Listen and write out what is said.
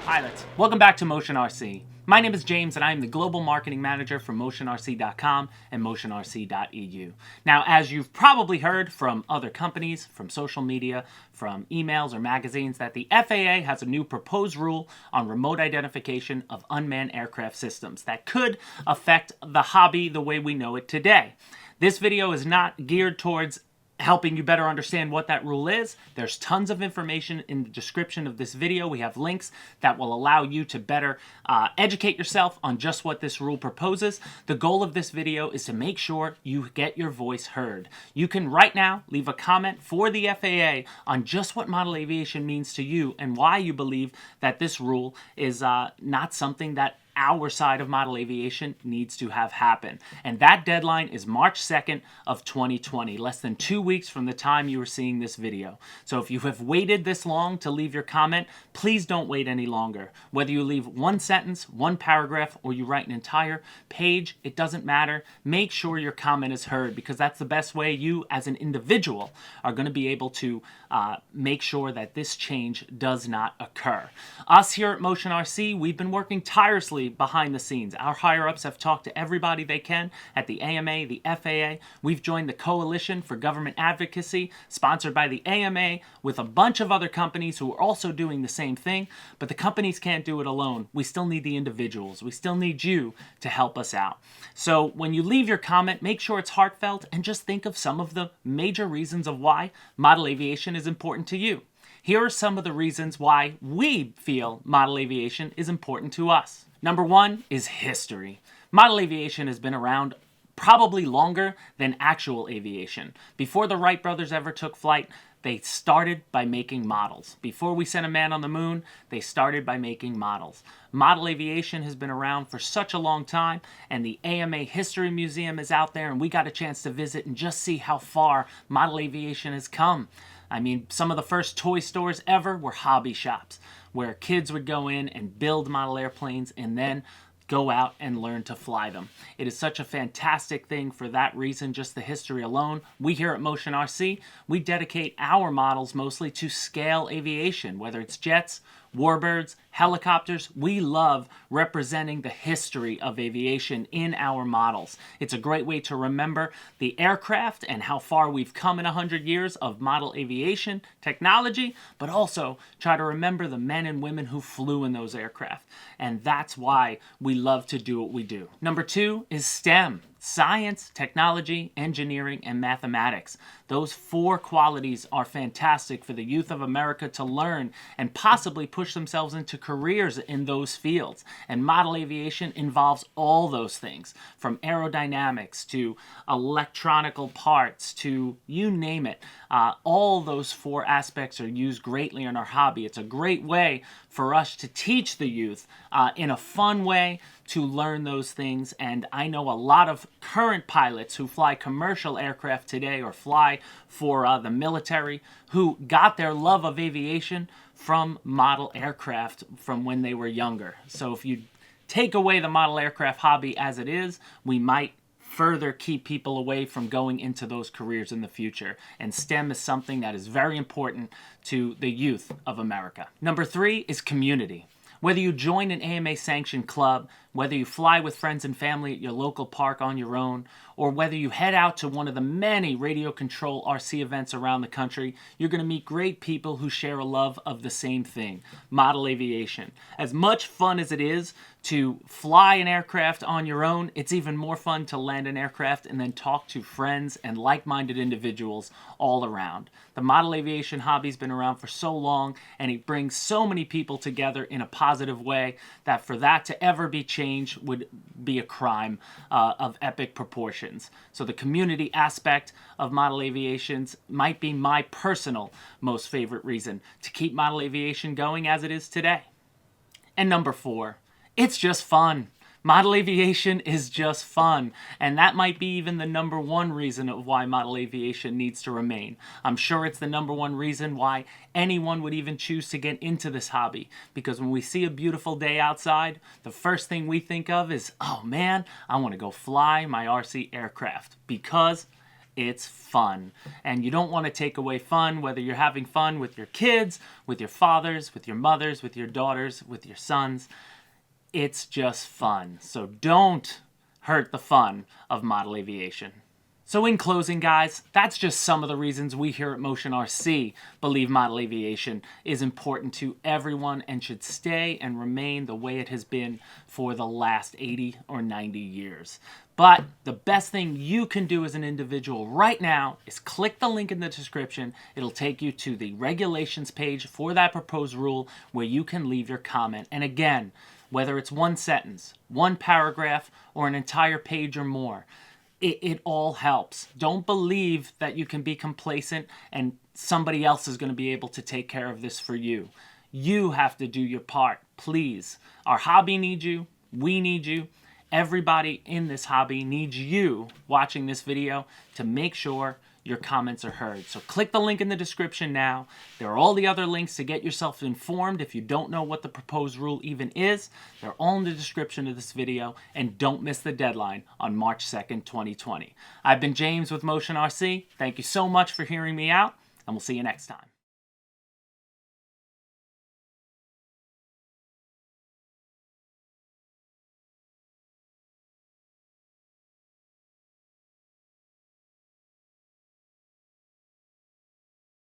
pilots. Welcome back to Motion RC. My name is James and I am the Global Marketing Manager for MotionRC.com and MotionRC.eu. Now, as you've probably heard from other companies, from social media, from emails or magazines, that the FAA has a new proposed rule on remote identification of unmanned aircraft systems that could affect the hobby the way we know it today. This video is not geared towards helping you better understand what that rule is. There's tons of information in the description of this video. We have links that will allow you to better educate yourself on just what this rule proposes. The goal of this video is to make sure you get your voice heard. You can right now leave a comment for the FAA on just what model aviation means to you and why you believe that this rule is not something that our side of model aviation needs to have happen. And that deadline is March 2nd of 2020, less than 2 weeks from the time you are seeing this video. So if you have waited this long to leave your comment, please don't wait any longer. Whether you leave one sentence, one paragraph, or you write an entire page, it doesn't matter. Make sure your comment is heard, because that's the best way you as an individual are going to be able to make sure that this change does not occur. Us here at Motion RC, we've been working tirelessly behind the scenes. Our higher-ups have talked to everybody they can at the AMA, the FAA. We've joined the Coalition for Government Advocacy, sponsored by the AMA, with a bunch of other companies who are also doing the same thing, but the companies can't do it alone. We still need the individuals. We still need you to help us out. So when you leave your comment, make sure it's heartfelt and just think of some of the major reasons of why model aviation is important to you. Here are some of the reasons why we feel model aviation is important to us. Number one is history. Model aviation has been around probably longer than actual aviation. Before the Wright brothers ever took flight, they started by making models. Before we sent a man on the moon, they started by making models. Model aviation has been around for such a long time, and the AMA History Museum is out there, and we got a chance to visit and just see how far model aviation has come. I mean, some of the first toy stores ever were hobby shops, where kids would go in and build model airplanes and then go out and learn to fly them. It is such a fantastic thing for that reason, just the history alone. We here at Motion RC, we dedicate our models mostly to scale aviation, whether it's jets, warbirds, helicopters. We love representing the history of aviation in our models. It's a great way to remember the aircraft and how far we've come in 100 years of model aviation technology, but also try to remember the men and women who flew in those aircraft. And that's why we love to do what we do. Number two is STEM. Science, technology, engineering, and mathematics. Those four qualities are fantastic for the youth of America to learn and possibly push themselves into careers in those fields. And model aviation involves all those things, from aerodynamics to electronical parts to you name it. All those four aspects are used greatly in our hobby. It's a great way for us to teach the youth in a fun way to learn those things. And I know a lot of current pilots who fly commercial aircraft today or fly for the military who got their love of aviation from model aircraft from when they were younger. So if you take away the model aircraft hobby as it is, we might further keep people away from going into those careers in the future. And STEM is something that is very important to the youth of America. Number three is community. Whether you join an AMA-sanctioned club, whether you fly with friends and family at your local park on your own, or whether you head out to one of the many radio control RC events around the country, you're going to meet great people who share a love of the same thing, model aviation. As much fun as it is to fly an aircraft on your own, it's even more fun to land an aircraft and then talk to friends and like-minded individuals all around. The model aviation hobby's been around for so long, and it brings so many people together in a positive way that for that to ever be changed would be a crime of epic proportions. So the community aspect of model aviations might be my personal most favorite reason to keep model aviation going as it is today. And number four, it's just fun. Model aviation is just fun, and that might be even the number one reason of why model aviation needs to remain. I'm sure it's the number one reason why anyone would even choose to get into this hobby, because when we see a beautiful day outside, the first thing we think of is, oh man, I want to go fly my RC aircraft, because It's fun. And you don't want to take away fun, whether you're having fun with your kids, with your fathers, with your mothers, with your daughters, with your sons. It's just fun. So don't hurt the fun of model aviation. So in closing, guys, that's just some of the reasons we here at Motion RC believe model aviation is important to everyone and should stay and remain the way it has been for the last 80 or 90 years. But the best thing you can do as an individual right now is click the link in the description. It'll take you to the regulations page for that proposed rule where you can leave your comment. And again, whether it's one sentence, one paragraph, or an entire page or more, it all helps. Don't believe that you can be complacent and somebody else is going to be able to take care of this for you. You have to do your part, please. Our hobby needs you. We need you. Everybody in this hobby needs you watching this video to make sure your comments are heard. So click the link in the description now. There are all the other links to get yourself informed if you don't know what the proposed rule even is. They're all in the description of this video. And don't miss the deadline on March 2nd, 2020. I've been James with Motion RC. Thank you so much for hearing me out, and we'll see you next time.